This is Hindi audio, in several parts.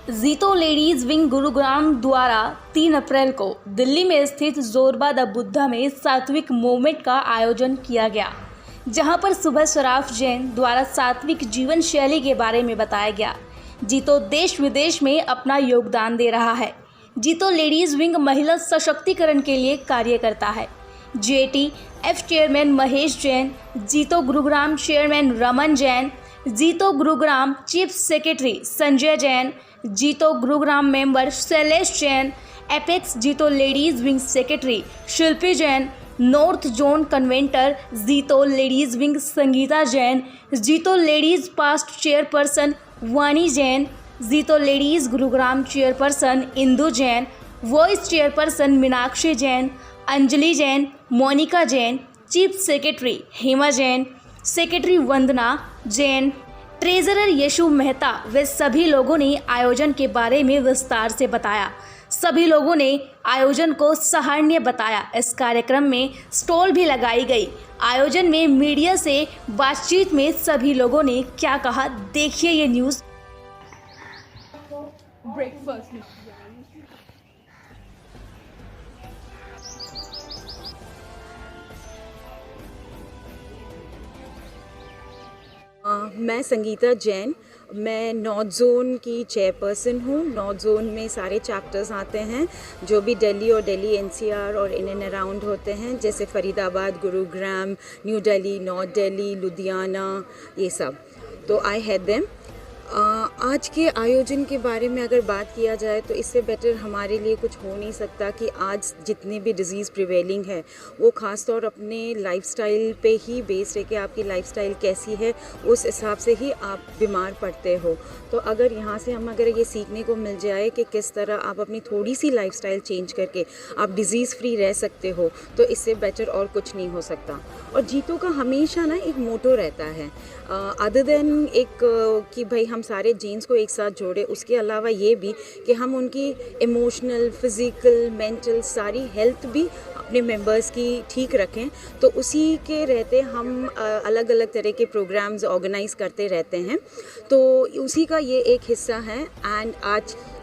जीतो लेडीज विंग गुरुग्राम द्वारा 3 अप्रैल को दिल्ली में स्थित जोरबा द बुद्धा में सात्विक मूवमेंट का आयोजन किया गया, जहां पर सुबह सराफ जैन द्वारा सात्विक जीवन शैली के बारे में बताया गया। जीतो देश विदेश में अपना योगदान दे रहा है। जीतो लेडीज विंग महिला सशक्तिकरण के लिए कार्य करता है। JTF चेयरमैन महेश जैन, जीतो गुरुग्राम चेयरमैन रमन जैन, जीतो गुरुग्राम चीफ सेक्रेटरी संजय जैन, जीतो गुरुग्राम मेंबर शैलेश जैन, एपेक्स जीतो लेडीज विंग सेक्रेटरी शिल्पी जैन, नॉर्थ जोन कन्वेंटर जीतो ladies wing Sangeeta Jain, JITO ladies past chairperson Vani Jain, JITO ladies Gurugram chairperson Indu Jain, vice chairperson Meenakshi Jain, Anjali Jain, Monika Jain, chief secretary Hema Jain, secretary Vandana Jain, treasurer Yashu Mehta वे सभी लोगों ने आयोजन के बारे में विस्तार से बताया। सभी लोगों ने आयोजन को सराहनीय बताया। इस कार्यक्रम में स्टॉल भी लगाई गई। आयोजन में मीडिया से बातचीत में सभी लोगों ने क्या कहा, देखिए ये न्यूज़। ब्रेकफास्ट मैं संगीता जैन, मैं नॉर्थ जोन की चेयरपर्सन हूँ। नॉर्थ जोन में सारे चैप्टर्स आते हैं जो भी दिल्ली और दिल्ली NCR और इन एंड अराउंड होते हैं, जैसे फरीदाबाद, गुरुग्राम, न्यू दिल्ली, नॉर्थ दिल्ली, लुधियाना, ये सब। तो आई हेड देम। आज के आयोजन के बारे में अगर बात किया जाए तो इससे बेटर हमारे लिए कुछ हो नहीं सकता कि आज जितनी भी डिज़ीज़ प्रिवेलिंग है वो ख़ास तौर अपने लाइफस्टाइल पे ही बेस्ड है कि आपकी लाइफस्टाइल कैसी है, उस हिसाब से ही आप बीमार पड़ते हो। तो अगर यहाँ से हम अगर ये सीखने को मिल जाए कि किस तरह आप अपनी थोड़ी सी लाइफस्टाइल चेंज करके आप डिज़ीज़ फ्री रह सकते हो, तो इससे बेटर और कुछ नहीं हो सकता। और जीतो का हमेशा ना एक मोटो रहता है, अदर देन एक कि भाई हम सारे जेन्स को एक साथ जोड़े, उसके अलावा ये भी कि हम उनकी इमोशनल, फिज़िकल, मेंटल सारी हेल्थ भी अपने मेंबर्स की ठीक रखें। तो उसी के रहते हम अलग अलग तरह के प्रोग्राम्स ऑर्गेनाइज़ करते रहते हैं। तो उसी का ये एक हिस्सा है। एंड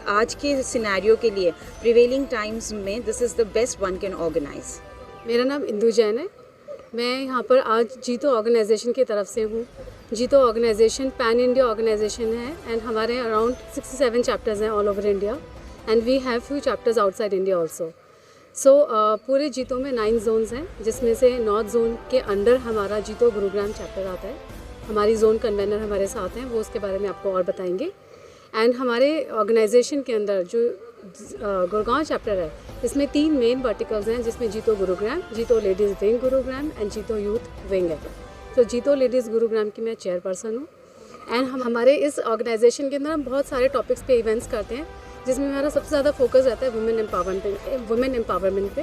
आज के सिनेरियो के लिए प्रिवेलिंग टाइम्स में this is the best one can organize. मेरा नाम इंदु जैन है। मैं यहाँ पर आज जीतो ऑर्गेनाइजेशन की तरफ से हूँ। JITO organisation pan India organisation है एंड हमारे अराउंड 67 चैप्टर्स हैं all over India and we have few chapters outside India also. So पूरे जीतो में 9 जोन्स हैं, जिसमें से नॉर्थ जोन के अंडर हमारा जीतो गुरुग्राम चैप्टर आता है। हमारी जोन कन्वेनर हमारे साथ हैं, वो उसके बारे में आपको और बताएंगे। एंड हमारे ऑर्गेनाइजेशन के अंदर जो गुरुग्राम चैप्टर है, इसमें 3 मेन वर्टिकल्स हैं, जिसमें जीतो गुरुग्राम, जीतो लेडीज़ विंग गुरुग्राम एंड जीतो यूथ विंग है। तो जीतो लेडीज़ गुरुग्राम की मैं चेयरपर्सन हूँ। एंड हमारे इस ऑर्गेनाइजेशन के अंदर हम बहुत सारे टॉपिक्स पे इवेंट्स करते हैं, जिसमें हमारा सबसे ज़्यादा फोकस रहता है वुमेन एम्पावरमेंट पे,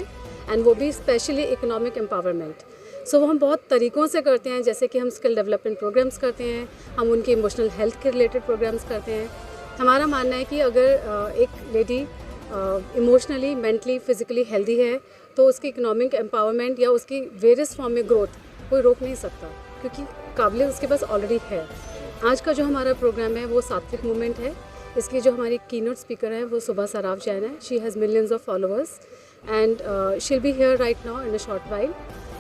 एंड वो भी स्पेशली इकोनॉमिक एम्पावरमेंट। सो वो हम बहुत तरीक़ों से करते हैं, जैसे कि हम स्किल डेवलपमेंट प्रोग्राम्स करते हैं, हम उनकी इमोशनल हेल्थ के रिलेटेड प्रोग्राम्स करते हैं। हमारा मानना है कि अगर एक lady emotionally, mentally, physically healthy है तो उसकी इकोनॉमिक एम्पावरमेंट या उसकी वेरियस फॉर्म में ग्रोथ कोई रोक नहीं सकता, क्योंकि काबिलियत उसके पास ऑलरेडी है। आज का जो हमारा प्रोग्राम है वो सात्विक मूवमेंट है। इसकी जो हमारी कीनोट स्पीकर है वो सुबह सराफ जैन है। She has millions of followers and she'll be here right now in a short while.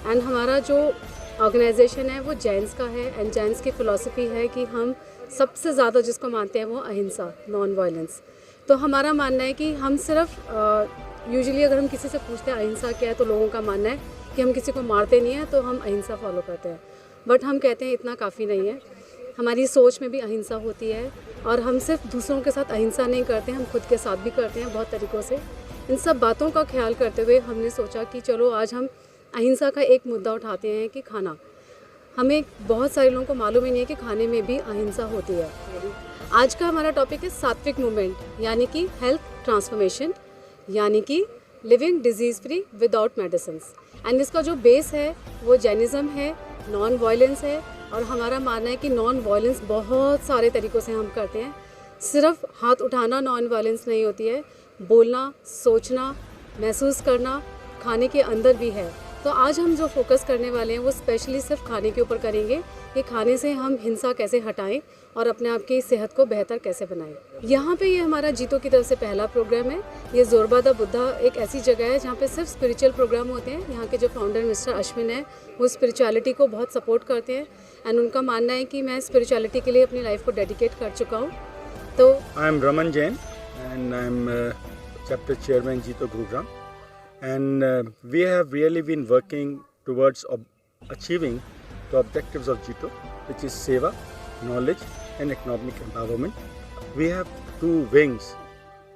And हमारा जो ऑर्गेनाइजेशन है वो जैन्स का है एंड जैन्स की फ़िलॉसफी है कि हम सबसे ज़्यादा जिसको मानते हैं वो अहिंसा, नॉन वायलेंस। तो हमारा मानना है कि हम सिर्फ यूजुअली अगर हम किसी से पूछते हैं अहिंसा क्या है, तो लोगों का मानना है कि हम किसी को मारते नहीं हैं तो हम अहिंसा फॉलो करते हैं। बट हम कहते हैं इतना काफ़ी नहीं है, हमारी सोच में भी अहिंसा होती है। और हम सिर्फ दूसरों के साथ अहिंसा नहीं करते, हम खुद के साथ भी करते हैं बहुत तरीक़ों से। इन सब बातों का ख्याल करते हुए हमने सोचा कि चलो आज हम अहिंसा का एक मुद्दा उठाते हैं कि खाना। हमें बहुत सारे लोगों को मालूम ही नहीं है कि खाने में भी अहिंसा होती है। आज का हमारा टॉपिक है सात्विक मूवमेंट, यानी कि हेल्थ ट्रांसफॉर्मेशन, यानी कि living disease free without medicines. And इसका जो बेस है वो जैनिज़्म है, नॉन वायलेंस है। और हमारा मानना है कि नॉन वायलेंस बहुत सारे तरीक़ों से हम करते हैं। सिर्फ हाथ उठाना नॉन वायलेंस नहीं होती है, बोलना, सोचना, महसूस करना खाने के अंदर भी है। तो आज हम जो फोकस करने वाले हैं वो स्पेशली सिर्फ खाने के ऊपर करेंगे कि खाने से हम हिंसा कैसे हटाएं और अपने आप की सेहत को बेहतर कैसे बनाएं। यहाँ पे ये हमारा जीतो की तरफ से पहला प्रोग्राम है। ये जोरबा द बुद्धा एक ऐसी जगह है जहाँ पे सिर्फ स्पिरिचुअल प्रोग्राम होते हैं। यहाँ के जो फाउंडर मिस्टर अश्विन है वो स्पिरिचुअलिटी को बहुत सपोर्ट करते हैं एंड उनका मानना है कि मैं स्पिरिचुअलिटी के लिए अपनी लाइफ को डेडिकेट कर चुका हूँ। तो I am Raman Jain and I am chapter chairman Jito Gurugram, and we have really been working towards achieving the objectives of Jito, which is Seva, knowledge and economic empowerment. We have two wings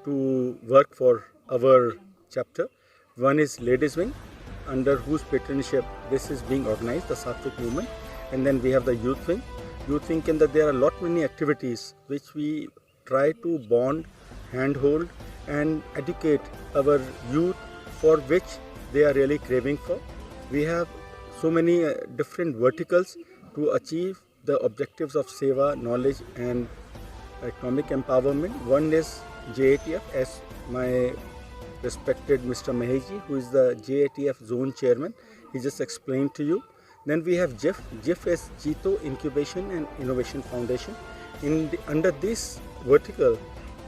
to work for our chapter. One is ladies wing, under whose patronship this is being organized, the Sattvic movement, and then we have the youth wing. Youth wing can there are many activities which we try to bond, handhold and educate our youth for which they are really craving for. We have so many different verticals to achieve the objectives of Seva, knowledge and economic empowerment. One is JATF, as my respected Mr. Maheji, who is the JATF zone chairman, he just explained to you. Then we have JIF. JIF is Jito Incubation and Innovation Foundation. Under this vertical,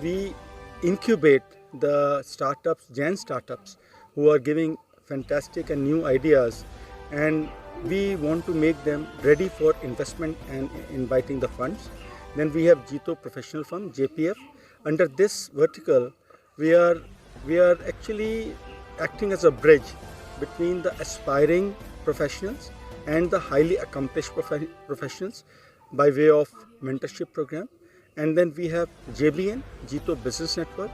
we incubate the startups, Jain startups, who are giving fantastic and new ideas, and we want to make them ready for investment and inviting the funds. Then we have Jito Professional Firm, JPF. Under this vertical, we are actually acting as a bridge between the aspiring professionals and the highly accomplished professionals by way of mentorship program. And then we have JBN, Jito Business Network.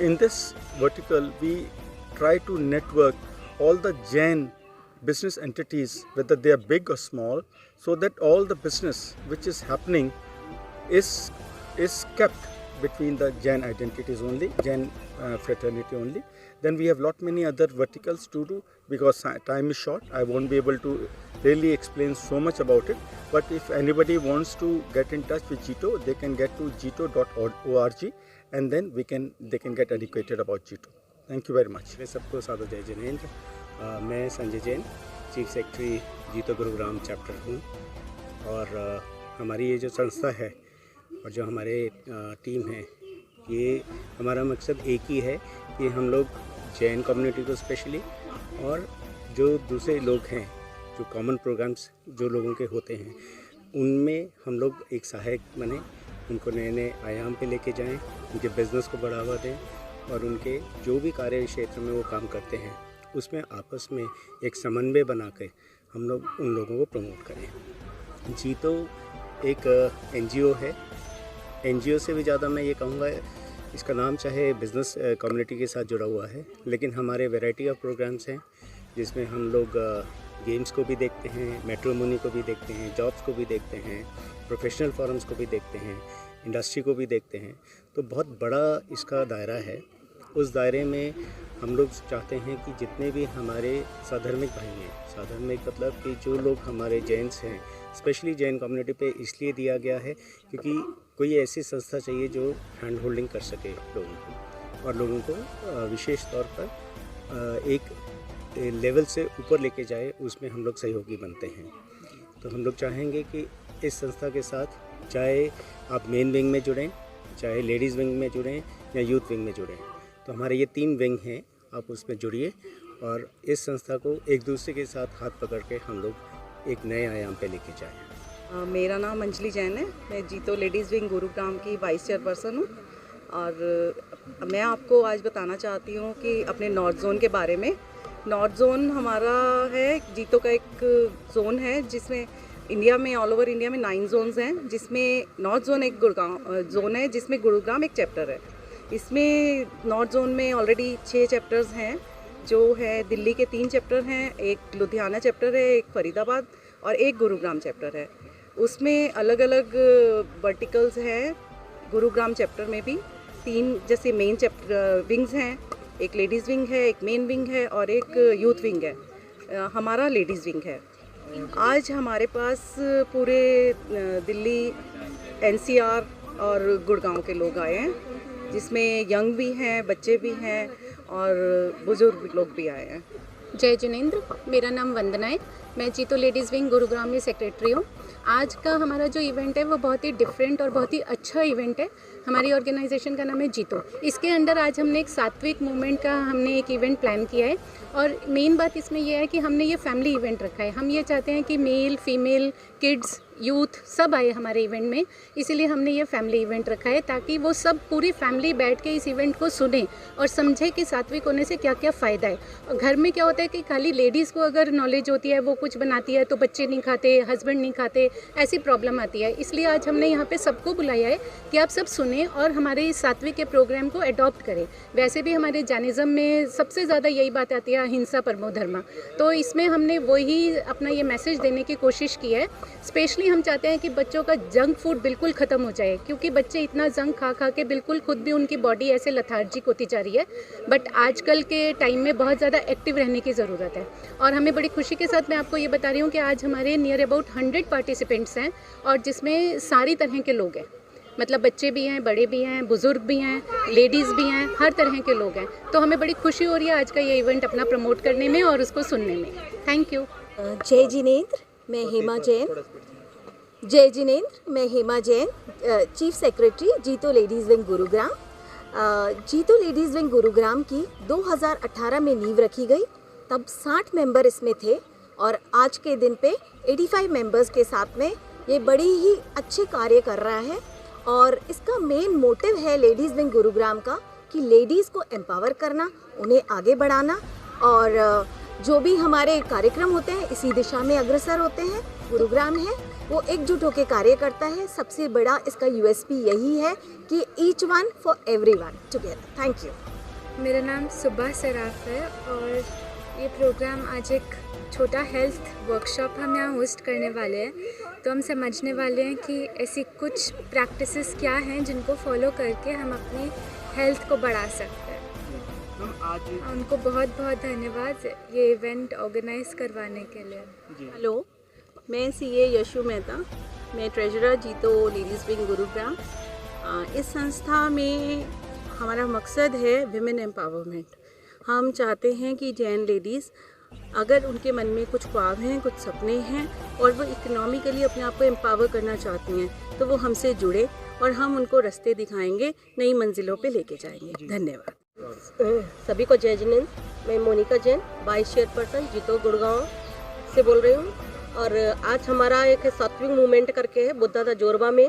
In this vertical, we try to network all the Jain business entities, whether they are big or small, so that all the business which is happening is kept between the Jain identities only, Jain fraternity only. Then we have many other verticals to do. Because time is short, I won't be able to really explain so much about it. But if anybody wants to get in touch with Jito, they can get to jito.org and then they can get educated about Jito. Thank you very much. मैं सबको सादर जय जिनेंद्र। मैं संजय जैन, चीफ सेक्रेटरी जीतो गुरुग्राम चैप्टर हूँ। और हमारी ये जो संस्था है और जो हमारे टीम है, ये हमारा मकसद एक ही है कि हम लोग जैन कम्युनिटी को स्पेशली और जो दूसरे लोग हैं, जो कॉमन प्रोग्राम्स जो लोगों के होते हैं, उनमें हम लोग एक सहायक बने, उनको नए नए आयाम पे लेके जाएं, उनके बिज़नेस को बढ़ावा दें और उनके जो भी कार्य क्षेत्र में वो काम करते हैं उसमें आपस में एक समन्वय बना के हम लोग उन लोगों को प्रमोट करें। जीतो एक NGO है। NGO से भी ज़्यादा मैं ये कहूँगा, इसका नाम चाहे बिज़नेस कम्युनिटी के साथ जुड़ा हुआ है, लेकिन हमारे वैरायटी ऑफ प्रोग्राम्स हैं जिसमें हम लोग गेम्स को भी देखते हैं, मैट्रिमोनी को भी देखते हैं, जॉब्स को भी देखते हैं, प्रोफेशनल फोरम्स को भी देखते हैं, इंडस्ट्री को भी देखते हैं। तो बहुत बड़ा इसका दायरा है। उस दायरे में हम लोग चाहते हैं कि जितने भी हमारे साधर्मिक भाई हैं, साधर्मिक मतलब कि जो लोग हमारे जैन्स हैं, स्पेशली जैन कम्युनिटी पे इसलिए दिया गया है क्योंकि कोई ऐसी संस्था चाहिए जो हैंड होल्डिंग कर सके लोगों को और लोगों को विशेष तौर पर एक लेवल से ऊपर लेके जाए, उसमें हम लोग सहयोगी बनते हैं। तो हम लोग चाहेंगे कि इस संस्था के साथ चाहे आप मेन विंग में जुड़ें, चाहे लेडीज़ विंग में जुड़ें या यूथ विंग में जुड़ें, तो हमारे ये 3 विंग हैं, आप उसमें जुड़िए और इस संस्था को एक दूसरे के साथ हाथ पकड़ के हम लोग एक नए आयाम पे लेके जाएं। मेरा नाम अंजलि जैन है। मैं जीतो लेडीज़ विंग गुरुग्राम की वाइस चेयरपर्सन हूँ और मैं आपको आज बताना चाहती हूँ कि अपने नॉर्थ जोन के बारे में। नॉर्थ जोन हमारा है, जीतो का एक जोन है जिसमें इंडिया में, ऑल ओवर इंडिया में 9 जोन्स हैं, जिसमें नॉर्थ जोन एक गुड़गांव जोन है, जिसमें गुरुग्राम एक चैप्टर है। इसमें नॉर्थ जोन में ऑलरेडी 6 चैप्टर्स हैं, जो है दिल्ली के 3 चैप्टर हैं, एक लुधियाना चैप्टर है, एक फरीदाबाद और एक गुरुग्राम चैप्टर है। उसमें अलग अलग वर्टिकल्स हैं। गुरुग्राम चैप्टर में भी 3 जैसे मेन चैप्टर विंग्स हैं, एक लेडीज़ विंग है, एक मेन विंग है और एक यूथ विंग है। हमारा लेडीज़ विंग है। आज हमारे पास पूरे दिल्ली, NCR और गुड़गांव के लोग आए हैं, जिसमें यंग भी हैं, बच्चे भी हैं और बुज़ुर्ग लोग भी आए हैं। जय जिनेंद्र, मेरा नाम वंदना है। मैं जीतो लेडीज़ विंग गुरुग्राम में सेक्रेटरी हूँ। आज का हमारा जो इवेंट है वो बहुत ही डिफरेंट और बहुत ही अच्छा इवेंट है। हमारी ऑर्गेनाइजेशन का नाम है जीतो। इसके अंडर आज हमने एक सात्विक मूवमेंट का हमने एक इवेंट प्लान किया है और मेन बात इसमें यह है कि हमने ये फैमिली इवेंट रखा है। हम ये चाहते हैं कि मेल, फीमेल, किड्स, यूथ सब आए हमारे इवेंट में, इसीलिए हमने ये फैमिली इवेंट रखा है ताकि वो सब पूरी फैमिली बैठ के इस इवेंट को सुने और समझे कि सात्विक होने से क्या क्या फ़ायदा है। और घर में क्या होता है कि खाली लेडीज़ को अगर नॉलेज होती है, वो कुछ बनाती है तो बच्चे नहीं खाते, हस्बैंड नहीं खाते, ऐसी प्रॉब्लम आती है। इसलिए आज हमने यहाँ पे सबको बुलाया है कि आप सब सुने और हमारे इस सात्विक के प्रोग्राम को अडॉप्ट करें। वैसे भी हमारे जैनिज़्म में सबसे ज़्यादा यही बात आती है, अहिंसा परमो धर्मा, तो इसमें हमने वही अपना ये मैसेज देने की कोशिश की है। स्पेशली हम चाहते हैं कि बच्चों का जंक फूड बिल्कुल ख़त्म हो जाए, क्योंकि बच्चे इतना जंक खा खा के बिल्कुल खुद भी उनकी बॉडी ऐसे लथार्जिक होती जा रही है। बट आजकल के टाइम में बहुत ज़्यादा एक्टिव रहने की ज़रूरत है और हमें बड़ी खुशी के साथ मैं आपको ये बता रही हूँ कि आज हमारे नियर अबाउट 100 पार्टिसिपेंट्स हैं और जिसमें सारी तरह के लोग हैं, मतलब बच्चे भी हैं, बड़े भी हैं, बुज़ुर्ग भी हैं, लेडीज़ भी हैं, हर तरह के लोग हैं। तो हमें बड़ी खुशी हो रही है आज का ये इवेंट अपना प्रमोट करने में और उसको सुनने में। Thank you. जय जिनेंद्र, मैं हेमा जैन। जय जिनेंद्र, मैं हेमा जैन, चीफ सेक्रेटरी जीतो लेडीज़ विंग गुरुग्राम। जीतो लेडीज़ विंग गुरुग्राम की 2018 में नींव रखी गई, तब 60 मेंबर इसमें थे और आज के दिन पे 85 मेंबर्स के साथ में ये बड़ी ही अच्छे कार्य कर रहा है। और इसका मेन मोटिव है लेडीज़ विंग गुरुग्राम का कि लेडीज़ को एम्पावर करना, उन्हें आगे बढ़ाना और जो भी हमारे कार्यक्रम होते हैं इसी दिशा में अग्रसर होते हैं। गुरुग्राम है वो एकजुट होकर कार्य करता है। सबसे बड़ा इसका यूएसपी यही है कि each one for everyone together. Thank you. मेरा नाम सुबह सराफ है और ये प्रोग्राम आज एक छोटा हेल्थ वर्कशॉप हम यहाँ होस्ट करने वाले हैं। तो हम समझने वाले हैं कि ऐसी कुछ प्रैक्टिसेस क्या हैं जिनको फॉलो करके हम अपनी हेल्थ को बढ़ा सकते हैं। उनको बहुत बहुत धन्यवाद ये इवेंट ऑर्गेनाइज करवाने के लिए। हेलो, मैं सीए यशु मेहता, मैं ट्रेजरर जीतो लेडीज़ विंग गुरुग्राम। इस संस्था में हमारा मकसद है विमेन एम्पावरमेंट। हम चाहते हैं कि जैन लेडीज़ अगर उनके मन में कुछ ख्वाब हैं, कुछ सपने हैं और वो इकोनॉमिकली अपने आप को एम्पावर करना चाहती हैं तो वो हमसे जुड़े और हम उनको रास्ते दिखाएंगे, नई मंजिलों पे लेके जाएंगे। धन्यवाद। सभी को जय जिनेंद्र, मैं मोनिका जैन, वाइस चेयरपर्सन जीतो गुड़गांव से बोल रही हूँ। और आज हमारा एक सात्विक मूवमेंट करके है बुद्धा जोरबा में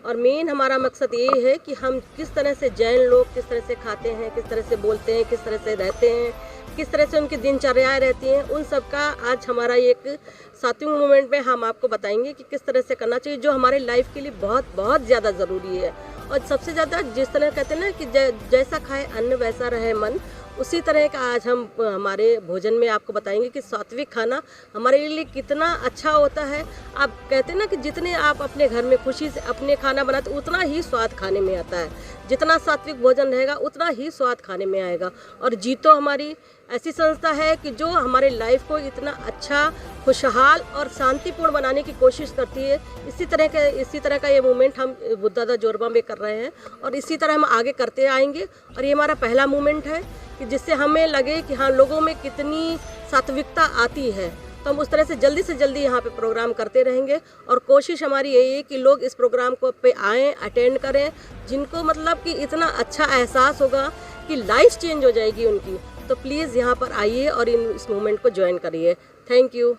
और मेन हमारा मकसद ये है कि हम किस तरह से जैन लोग किस तरह से खाते हैं, किस तरह से बोलते हैं, किस तरह से रहते हैं, किस तरह से उनकी दिनचर्याएं रहती हैं, उन सब का आज हमारा एक सात्विक मूवमेंट में हम आपको बताएंगे कि किस तरह से करना चाहिए, जो हमारे लाइफ के लिए बहुत बहुत ज़्यादा ज़रूरी है। और सबसे ज़्यादा जिस तरह कहते हैं ना कि जैसा खाए अन्न वैसा रहे मन, उसी तरह का आज हम हमारे भोजन में आपको बताएंगे कि सात्विक खाना हमारे लिए कितना अच्छा होता है। आप कहते हैं ना कि जितने आप अपने घर में खुशी से अपने खाना बनाते उतना ही स्वाद खाने में आता है। जितना सात्विक भोजन रहेगा उतना ही स्वाद खाने में आएगा। और जीतो हमारी ऐसी संस्था है कि जो हमारे लाइफ को इतना अच्छा, खुशहाल और शांतिपूर्ण बनाने की कोशिश करती है। इसी तरह का ये मूवमेंट हम बुद्धा जोरबा में कर रहे हैं और इसी तरह हम आगे करते आएंगे। और ये हमारा पहला मूवमेंट है कि जिससे हमें लगे कि हाँ, लोगों में कितनी सात्विकता आती है। तो हम उस तरह से जल्दी यहाँ पे प्रोग्राम करते रहेंगे और कोशिश हमारी यही है कि लोग इस प्रोग्राम को पे आएँ, अटेंड करें, जिनको मतलब कि इतना अच्छा एहसास होगा कि लाइफ चेंज हो जाएगी उनकी। तो प्लीज़ यहाँ पर आइए और इस मूवमेंट को ज्वाइन करिए। Thank you.